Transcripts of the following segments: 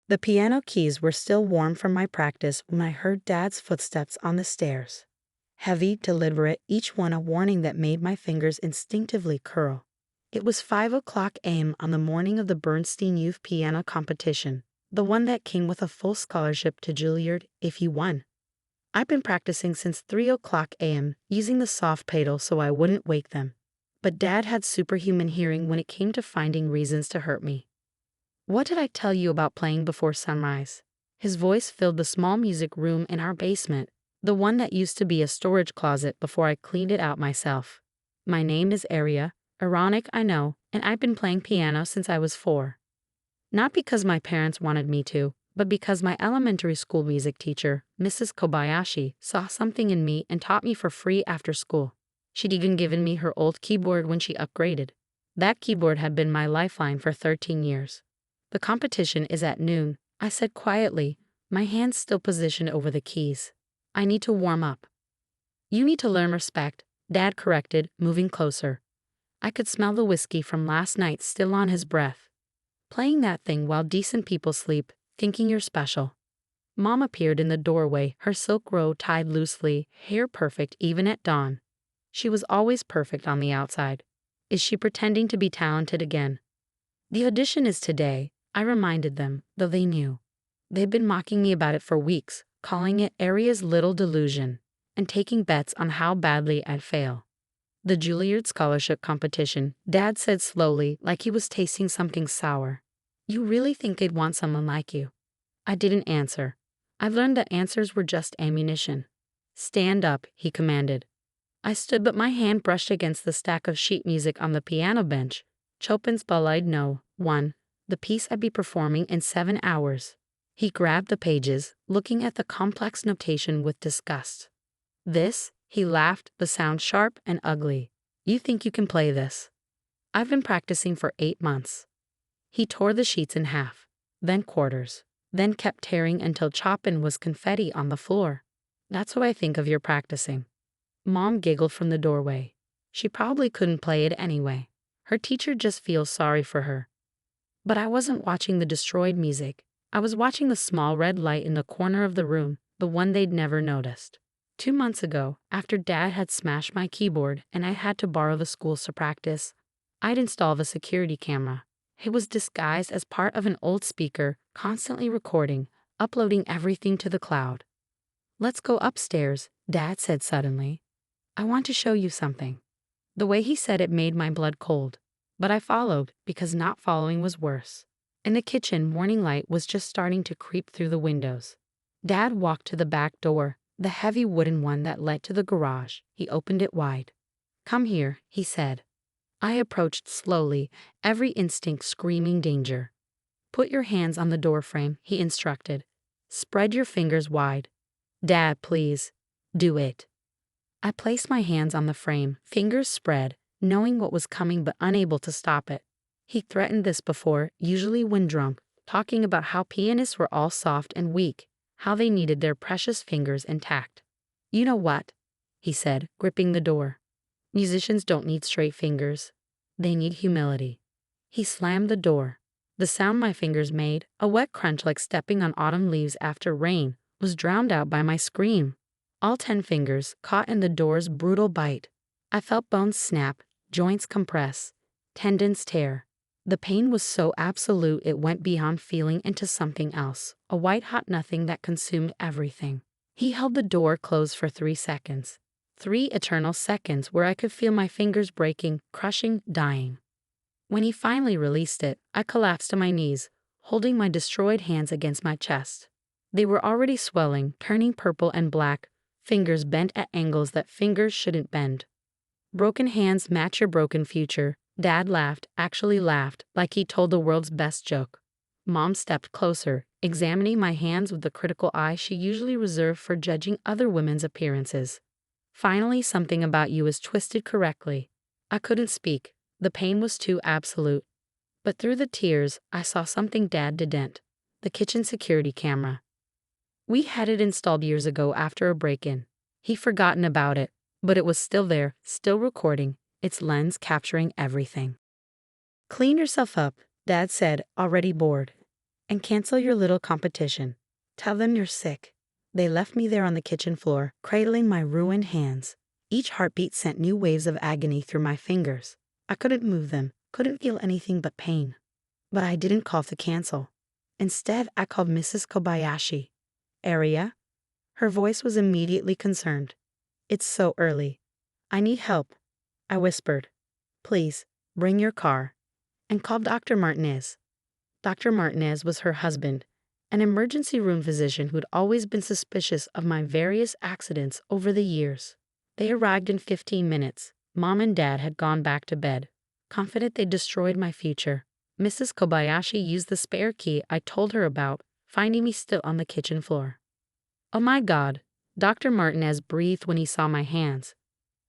The piano keys were still warm from my practice when I heard Dad's footsteps on the stairs. Heavy, deliberate, each one a warning that made my fingers instinctively curl. It was 5 o'clock a.m. on the morning of the Bernstein Youth Piano Competition, the one that came with a full scholarship to Juilliard if you won. I'd been practicing since 3 o'clock a.m., using the soft pedal so I wouldn't wake them. But Dad had superhuman hearing when it came to finding reasons to hurt me. "What did I tell you about playing before sunrise?" His voice filled the small music room in our basement, the one that used to be a storage closet before I cleaned it out myself. My name is Aria, ironic I know, and I've been playing piano since I was 4. Not because my parents wanted me to, but because my elementary school music teacher, Mrs. Kobayashi, saw something in me and taught me for free after school. She'd even given me her old keyboard when she upgraded. That keyboard had been my lifeline for 13 years. "The competition is at noon," I said quietly, my hands still positioned over the keys. "I need to warm up." "You need to learn respect," Dad corrected, moving closer. I could smell the whiskey from last night still on his breath. "Playing that thing while decent people sleep, thinking you're special." Mom appeared in the doorway, her silk robe tied loosely, hair perfect even at dawn. She was always perfect on the outside. Is she pretending to be talented again? "The audition is today," I reminded them, though they knew. They'd been mocking me about it for weeks, calling it Aria's little delusion, and taking bets on how badly I'd fail. "The Juilliard scholarship competition," Dad said slowly, like he was tasting something sour. "You really think they'd want someone like you?" I didn't answer. I've learned that answers were just ammunition. "Stand up," he commanded. I stood, but my hand brushed against the stack of sheet music on the piano bench. Chopin's Ballade No. 1, the piece I'd be performing in 7 hours. He grabbed the pages, looking at the complex notation with disgust. "This?" He laughed, the sound sharp and ugly. "You think you can play this?" "I've been practicing for 8 months." He tore the sheets in half, then quarters, then kept tearing until Chopin was confetti on the floor. "That's what I think of your practicing." Mom giggled from the doorway. She probably couldn't play it anyway. Her teacher just feels sorry for her. But I wasn't watching the destroyed music. I was watching the small red light in the corner of the room, the one they'd never noticed. 2 months ago, after Dad had smashed my keyboard and I had to borrow the schools to practice, I'd installed a security camera. It was disguised as part of an old speaker, constantly recording, uploading everything to the cloud. "Let's go upstairs," Dad said suddenly. "I want to show you something." The way he said it made my blood cold. But I followed, because not following was worse. In the kitchen, morning light was just starting to creep through the windows. Dad walked to the back door, the heavy wooden one that led to the garage. He opened it wide. "Come here," he said. I approached slowly, every instinct screaming danger. "Put your hands on the doorframe," he instructed. "Spread your fingers wide." "Dad, please." "Do it." I placed my hands on the frame, fingers spread, knowing what was coming but unable to stop it. He threatened this before, usually when drunk, talking about how pianists were all soft and weak, how they needed their precious fingers intact. "You know what?" he said, gripping the door. "Musicians don't need straight fingers. They need humility." He slammed the door. The sound my fingers made, a wet crunch like stepping on autumn leaves after rain, was drowned out by my scream. All 10 fingers caught in the door's brutal bite. I felt bones snap, joints compress, tendons tear. The pain was so absolute it went beyond feeling into something else, a white-hot nothing that consumed everything. He held the door closed for 3 seconds. 3 eternal seconds where I could feel my fingers breaking, crushing, dying. When he finally released it, I collapsed to my knees, holding my destroyed hands against my chest. They were already swelling, turning purple and black, fingers bent at angles that fingers shouldn't bend. "Broken hands match your broken future." Dad laughed, actually laughed, like he told the world's best joke. Mom stepped closer, examining my hands with the critical eye she usually reserved for judging other women's appearances. "Finally, something about you is twisted correctly." I couldn't speak. The pain was too absolute. But through the tears, I saw something Dad didn't. The kitchen security camera. We had it installed years ago after a break-in. He'd forgotten about it, but it was still there, still recording, its lens capturing everything. "Clean yourself up," Dad said, already bored. and cancel your little competition. Tell them you're sick." They left me there on the kitchen floor, cradling my ruined hands. Each heartbeat sent new waves of agony through my fingers. I couldn't move them, couldn't feel anything but pain. But I didn't call to cancel. Instead, I called Mrs. Kobayashi. "Area?" Her voice was immediately concerned. "It's so early. I need help," I whispered. "Please, bring your car." And called Dr. Martinez. Dr. Martinez was her husband, an emergency room physician who'd always been suspicious of my various accidents over the years. They arrived in 15 minutes. Mom and Dad had gone back to bed, confident they'd destroyed my future. Mrs. Kobayashi used the spare key I told her about, finding me still on the kitchen floor. "Oh my God," Dr. Martinez breathed when he saw my hands.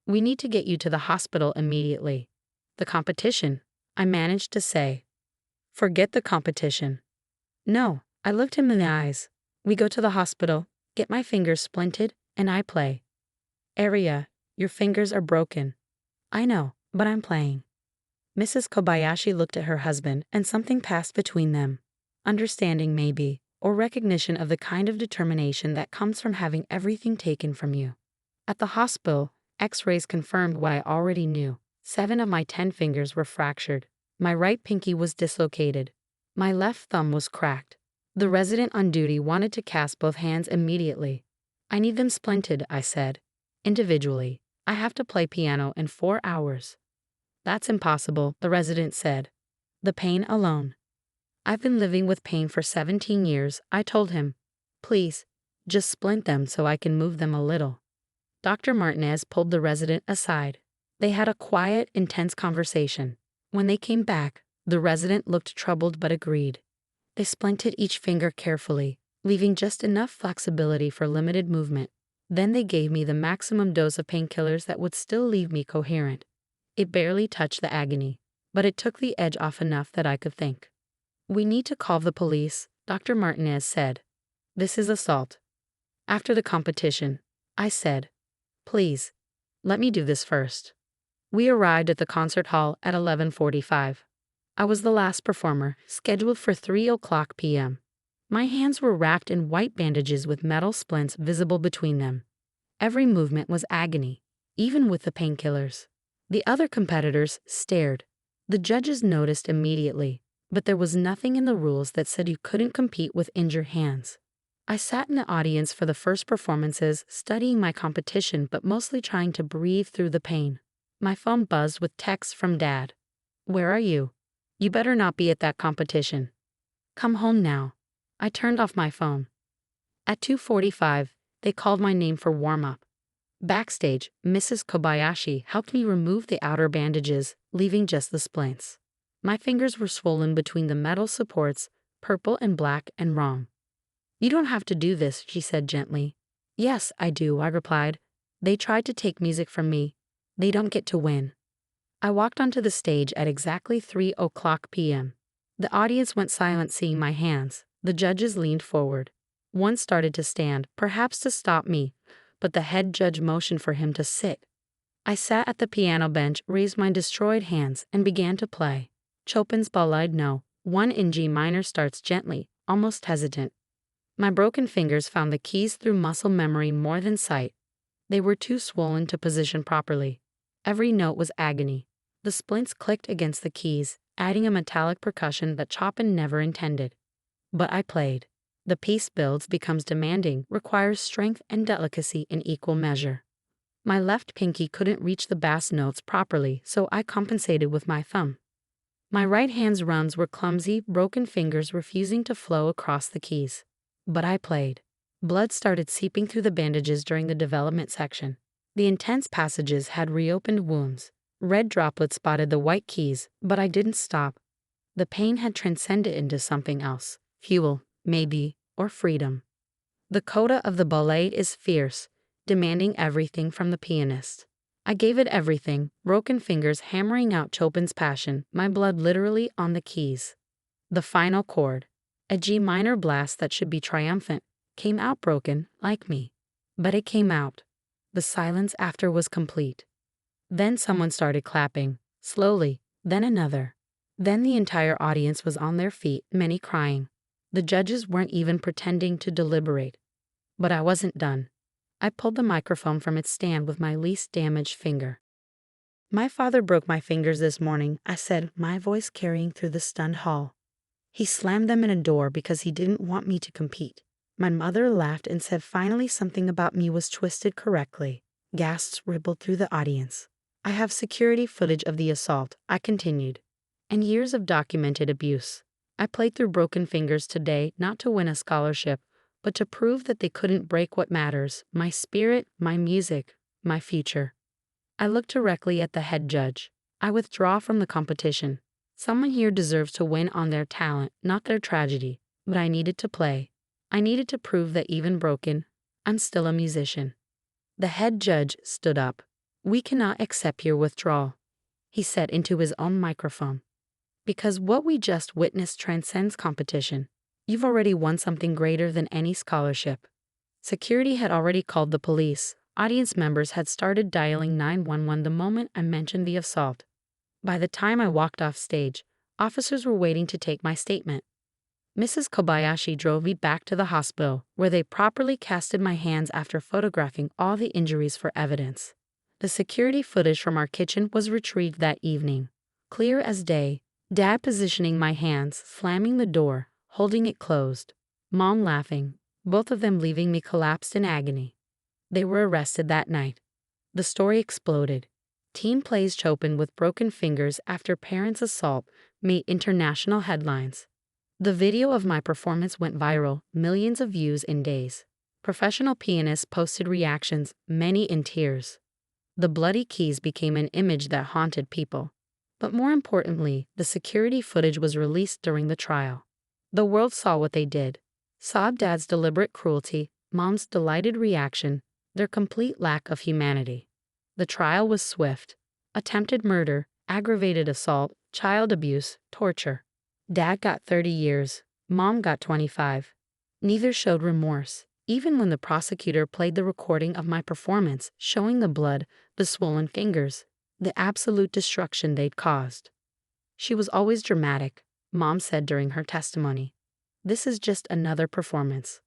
"We need to get you to the hospital immediately." "The competition," I managed to say. "Forget the competition." "No," I looked him in the eyes. "We go to the hospital, get my fingers splinted, and I play." "Area, your fingers are broken." "I know, but I'm playing." Mrs. Kobayashi looked at her husband, and something passed between them. Understanding, maybe, or recognition of the kind of determination that comes from having everything taken from you. At the hospital, X-rays confirmed what I already knew. 7 of my 10 fingers were fractured. My right pinky was dislocated. My left thumb was cracked. The resident on duty wanted to cast both hands immediately. "I need them splinted," I said. "Individually. I have to play piano in 4 hours." "That's impossible," the resident said. "The pain alone." "I've been living with pain for 17 years, I told him. "Please, just splint them so I can move them a little." Dr. Martinez pulled the resident aside. They had a quiet, intense conversation. When they came back, the resident looked troubled but agreed. They splinted each finger carefully, leaving just enough flexibility for limited movement. Then they gave me the maximum dose of painkillers that would still leave me coherent. It barely touched the agony, but it took the edge off enough that I could think. "We need to call the police," Dr. Martinez said. "This is assault." "After the competition," I said. "Please, let me do this first." We arrived at the concert hall at 11:45. I was the last performer, scheduled for 3:00 p.m. My hands were wrapped in white bandages with metal splints visible between them. Every movement was agony, even with the painkillers. The other competitors stared. The judges noticed immediately, but there was nothing in the rules that said you couldn't compete with injured hands. I sat in the audience for the first performances, studying my competition but mostly trying to breathe through the pain. My phone buzzed with texts from Dad. "Where are you? You better not be at that competition. Come home now." I turned off my phone. At 2:45, they called my name for warm-up. Backstage, Mrs. Kobayashi helped me remove the outer bandages, leaving just the splints. My fingers were swollen between the metal supports, purple and black and wrong. "You don't have to do this," she said gently. "Yes, I do," I replied. "They tried to take music from me. They don't get to win." I walked onto the stage at exactly 3:00 p.m. The audience went silent seeing my hands. The judges leaned forward. One started to stand, perhaps to stop me, but the head judge motioned for him to sit. I sat at the piano bench, raised my destroyed hands, and began to play. Chopin's Ballade No. 1 in G minor starts gently, almost hesitant. My broken fingers found the keys through muscle memory more than sight. They were too swollen to position properly. Every note was agony. The splints clicked against the keys, adding a metallic percussion that Chopin never intended. But I played. The piece builds, becomes demanding, requires strength and delicacy in equal measure. My left pinky couldn't reach the bass notes properly, so I compensated with my thumb. My right hand's runs were clumsy, broken fingers refusing to flow across the keys. But I played. Blood started seeping through the bandages during the development section. The intense passages had reopened wounds. Red droplets spotted the white keys, but I didn't stop. The pain had transcended into something else. Fuel, maybe, or freedom. The coda of the ballade is fierce, demanding everything from the pianist. I gave it everything, broken fingers hammering out Chopin's passion, my blood literally on the keys. The final chord, a G minor blast that should be triumphant, came out broken, like me. But it came out. The silence after was complete. Then someone started clapping, slowly, then another. Then the entire audience was on their feet, many crying. The judges weren't even pretending to deliberate. But I wasn't done. I pulled the microphone from its stand with my least damaged finger. "My father broke my fingers this morning," I said, my voice carrying through the stunned hall. "He slammed them in a door because he didn't want me to compete." My mother laughed and said finally something about me was twisted correctly. Gasps rippled through the audience. "I have security footage of the assault," I continued, "and years of documented abuse. I played through broken fingers today not to win a scholarship, but to prove that they couldn't break what matters: my spirit, my music, my future." I looked directly at the head judge. "I withdraw from the competition. Someone here deserves to win on their talent, not their tragedy. But I needed to play. I needed to prove that even broken, I'm still a musician." The head judge stood up. "We cannot accept your withdrawal," he said into his own microphone, "because what we just witnessed transcends competition. You've already won something greater than any scholarship." Security had already called the police. Audience members had started dialing 911 the moment I mentioned the assault. By the time I walked off stage, officers were waiting to take my statement. Mrs. Kobayashi drove me back to the hospital, where they properly casted my hands after photographing all the injuries for evidence. The security footage from our kitchen was retrieved that evening. Clear as day, Dad positioning my hands, slamming the door, holding it closed. Mom laughing, both of them leaving me collapsed in agony. They were arrested that night. The story exploded. Teen plays Chopin with broken fingers after parents' assault made international headlines. The video of my performance went viral, millions of views in days. Professional pianists posted reactions, many in tears. The bloody keys became an image that haunted people. But more importantly, the security footage was released during the trial. The world saw what they did. Saw Dad's deliberate cruelty, Mom's delighted reaction, their complete lack of humanity. The trial was swift. Attempted murder, aggravated assault, child abuse, torture. Dad got 30 years. Mom got 25. Neither showed remorse, even when the prosecutor played the recording of my performance, showing the blood, the swollen fingers, the absolute destruction they'd caused. "She was always dramatic," Mom said during her testimony. "This is just another performance."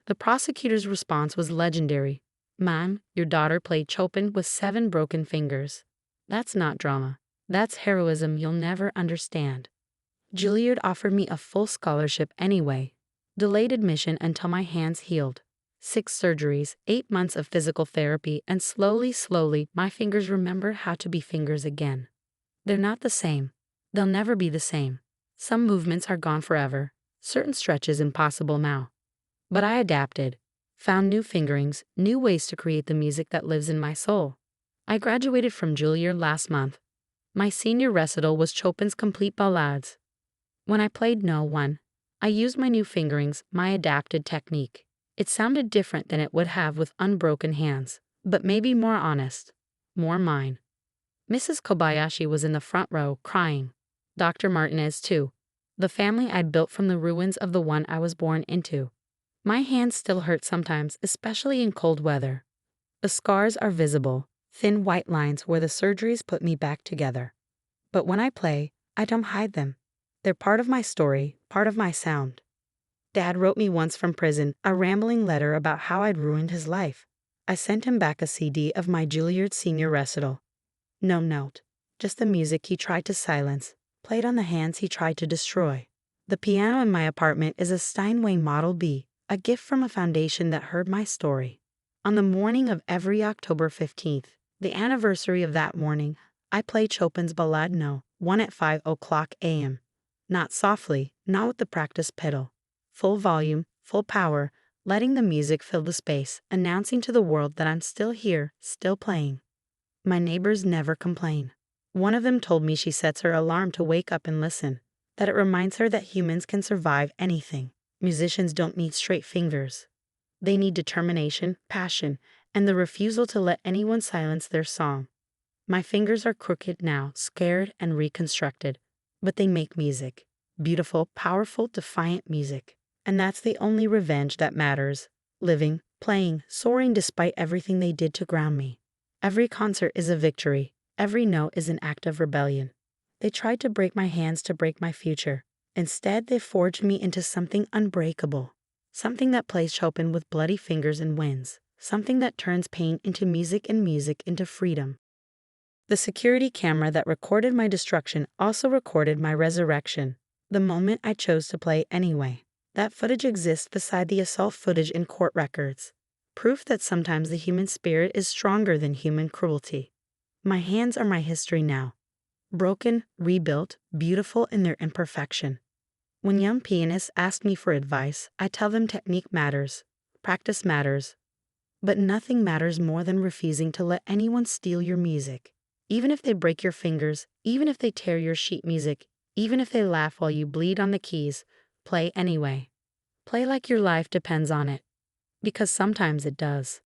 The prosecutor's response was legendary. "Ma'am, your daughter played Chopin with 7 broken fingers. That's not drama. That's heroism you'll never understand." Juilliard offered me a full scholarship anyway. Delayed admission until my hands healed. 6 surgeries, 8 months of physical therapy, and slowly, my fingers remember how to be fingers again. They're not the same. They'll never be the same. Some movements are gone forever. Certain stretches impossible now. But I adapted. Found new fingerings, new ways to create the music that lives in my soul. I graduated from Juilliard last month. My senior recital was Chopin's Complete Ballades. When I played No. 1, I used my new fingerings, my adapted technique. It sounded different than it would have with unbroken hands, but maybe more honest, more mine. Mrs. Kobayashi was in the front row, crying. Dr. Martinez, too. The family I'd built from the ruins of the one I was born into. My hands still hurt sometimes, especially in cold weather. The scars are visible, thin white lines where the surgeries put me back together. But when I play, I don't hide them. They're part of my story, part of my sound. Dad wrote me once from prison a rambling letter about how I'd ruined his life. I sent him back a CD of my Juilliard Senior Recital. No note, just the music he tried to silence, played on the hands he tried to destroy. The piano in my apartment is a Steinway Model B, a gift from a foundation that heard my story. On the morning of every October 15th, the anniversary of that morning, I play Chopin's Ballade No. 1 at 5:00 a.m. Not softly, not with the practice pedal. Full volume, full power, letting the music fill the space, announcing to the world that I'm still here, still playing. My neighbors never complain. One of them told me she sets her alarm to wake up and listen, that it reminds her that humans can survive anything. Musicians don't need straight fingers. They need determination, passion, and the refusal to let anyone silence their song. My fingers are crooked now, scared and reconstructed, but they make music. Beautiful, powerful, defiant music. And that's the only revenge that matters. Living, playing, soaring despite everything they did to ground me. Every concert is a victory. Every note is an act of rebellion. They tried to break my hands to break my future. Instead, they forged me into something unbreakable, something that plays Chopin with bloody fingers and wins, something that turns pain into music and music into freedom. The security camera that recorded my destruction also recorded my resurrection, the moment I chose to play anyway. That footage exists beside the assault footage in court records, proof that sometimes the human spirit is stronger than human cruelty. My hands are my history now, broken, rebuilt, beautiful in their imperfection. When young pianists ask me for advice, I tell them technique matters, practice matters, but nothing matters more than refusing to let anyone steal your music. Even if they break your fingers, even if they tear your sheet music, even if they laugh while you bleed on the keys, play anyway. Play like your life depends on it, because sometimes it does.